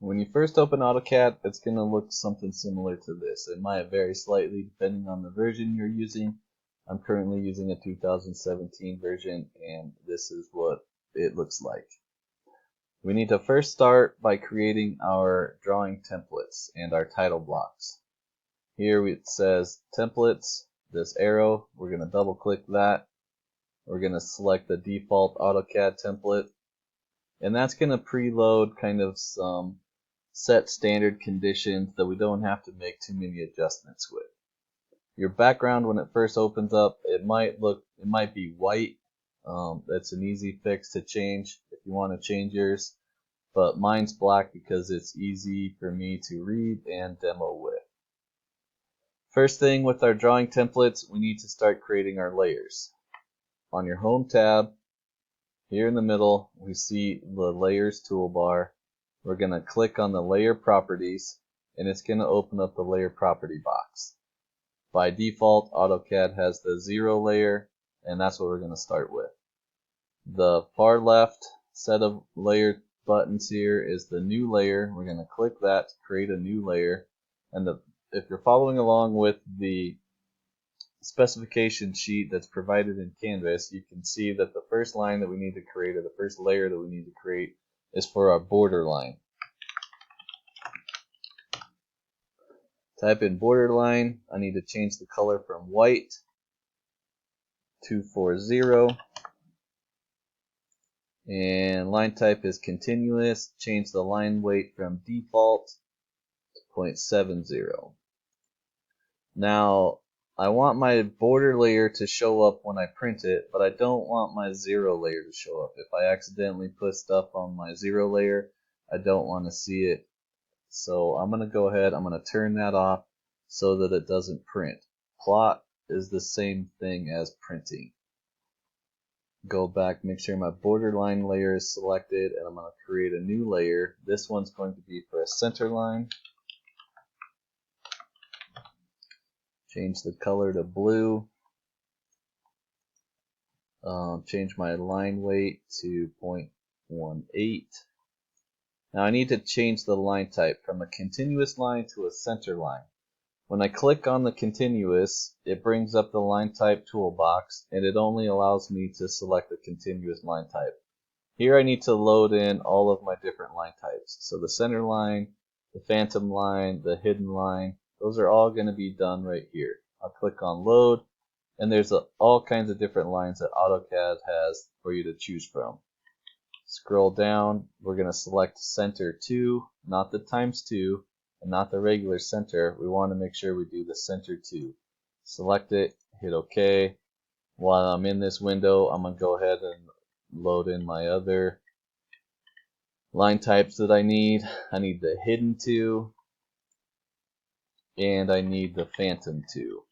When you first open AutoCAD, it's going to look something similar to this. It might vary slightly depending on the version you're using. I'm currently using a 2017 version, and this is what it looks like. We need to first start by creating our drawing templates and our title blocks. Here it says templates, this arrow, we're going to double click that. We're going to select the default AutoCAD template, and that's going to preload kind of some set standard conditions that we don't have to make too many adjustments with. Your background, when it first opens up, it might be white. That's an easy fix to change if you want to change yours, but mine's black because it's easy for me to read and demo with. First thing with our drawing templates, we need to start creating our layers. On your Home tab, here in the middle, we see the Layers toolbar. We're going to click on the Layer Properties, and it's going to open up the Layer Property box. By default, AutoCAD has the 0 layer, and that's what we're going to start with. The far left set of layer buttons here is the New Layer. We're going to click that to create a new layer. And if you're following along with the specification sheet that's provided in Canvas, you can see that the first line that we need to create, or the first layer that we need to create, is for our border line. Type in border line. I need to change the color from white to 240, and line type is continuous. Change the line weight from default to 0.70. Now I want my border layer to show up when I print it, but I don't want my 0 layer to show up. If I accidentally put stuff on my 0 layer, I don't want to see it. So I'm going to go ahead, I'm going to turn that off so that it doesn't print. Plot is the same thing as printing. Go back, make sure my borderline layer is selected, and I'm going to create a new layer. This one's going to be for a center line. Change the color to blue. Change my line weight to 0.18. Now I need to change the line type from a continuous line to a center line. When I click on the continuous, it brings up the line type toolbox, and it only allows me to select the continuous line type. Here I need to load in all of my different line types. So the center line, the phantom line, the hidden line, those are all going to be done right here. I'll click on load, and there's all kinds of different lines that AutoCAD has for you to choose from. Scroll down, we're going to select center 2, not the times 2, and not the regular center. We want to make sure we do the center 2. Select it, hit OK. While I'm in this window, I'm going to go ahead and load in my other line types that I need. I need the hidden 2, and I need the phantom 2.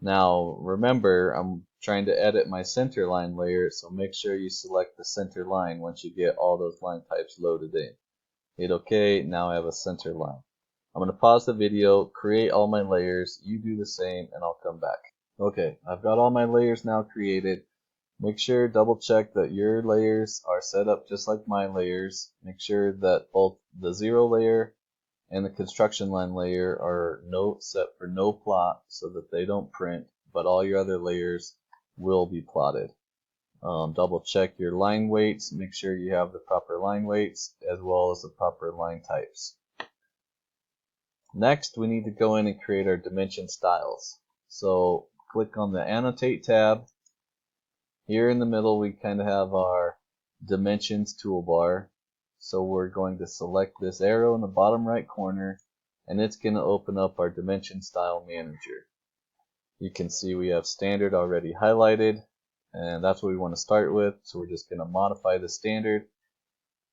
Now remember, I'm trying to edit my center line layer, so make sure you select the center line once you get all those line types loaded in. Hit OK, now I have a center line. I'm going to pause the video, create all my layers, you do the same, and I'll come back. Okay, I've got all my layers now created. Make sure, double check that your layers are set up just like my layers. Make sure that both the 0 layer and the construction line layer are set for no plot so that they don't print, but all your other layers will be plotted. Double check your line weights, make sure you have the proper line weights as well as the proper line types. Next, we need to go in and create our dimension styles. So click on the Annotate tab. Here in the middle we kind of have our Dimensions toolbar. So we're going to select this arrow in the bottom right corner, and it's going to open up our Dimension Style Manager. You can see we have standard already highlighted, and that's what we want to start with. So we're just going to modify the standard.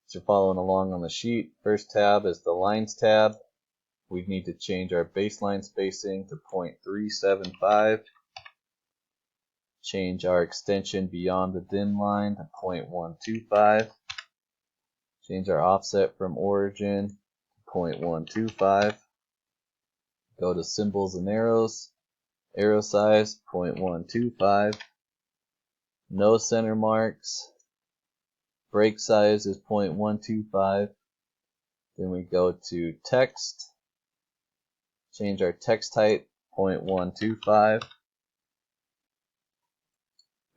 As you're following along on the sheet, first tab is the Lines tab. We need to change our baseline spacing to 0.375. Change our extension beyond the dim line to 0.125. Change our offset from origin to 0.125. Go to symbols and arrows. Arrow size 0.125. No center marks. break size is 0.125. Then we go to text, change our text height 0.125.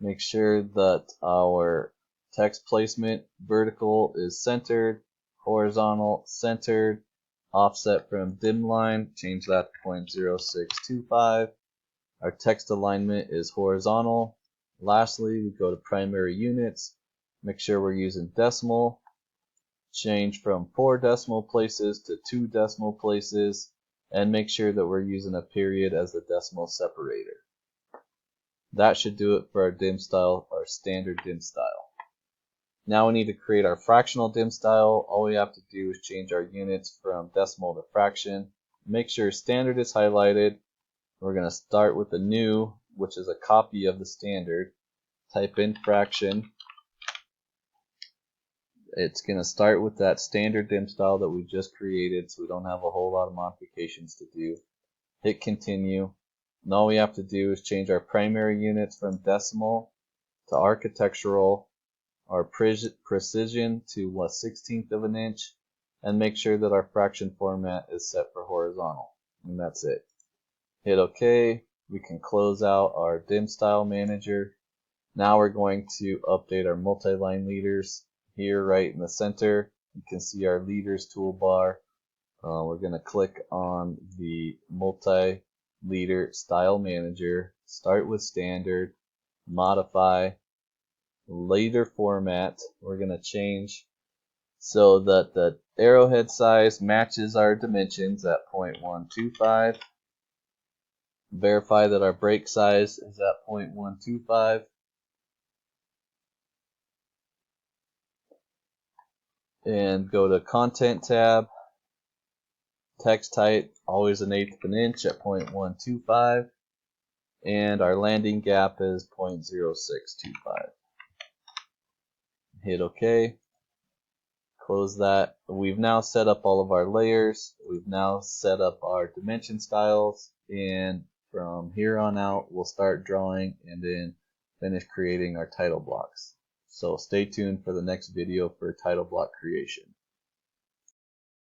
Make sure that our text placement vertical is centered, horizontal centered, offset from dim line, change that to 0.0625. Our text alignment is horizontal. Lastly, we go to primary units, make sure we're using decimal, change from 4 decimal places to 2 decimal places, and make sure that we're using a period as the decimal separator. That should do it for our dim style, our standard dim style. Now we need to create our fractional dim style. All we have to do is change our units from decimal to fraction. Make sure standard is highlighted. We're going to start with the new, which is a copy of the standard. Type in fraction. It's going to start with that standard dim style that we just created, so we don't have a whole lot of modifications to do. Hit continue. And all we have to do is change our primary units from decimal to architectural, our precision to 1/16 of an inch, and make sure that our fraction format is set for horizontal. And that's it. Hit OK. We can close out our dim style manager. Now we're going to update our multi-line leaders. Here right in the center, you can see our leaders toolbar. We're going to click on the multi-leader style manager, start with standard, modify, leader format. We're going to change so that the arrowhead size matches our dimensions at 0.125. Verify that our break size is at 0.125. And go to Content tab. Text height, always 1/8 of an inch at 0.125. And our landing gap is 0.0625. Hit OK. Close that. We've now set up all of our layers. We've now set up our dimension styles. And from here on out, we'll start drawing and then finish creating our title blocks. So stay tuned for the next video for title block creation.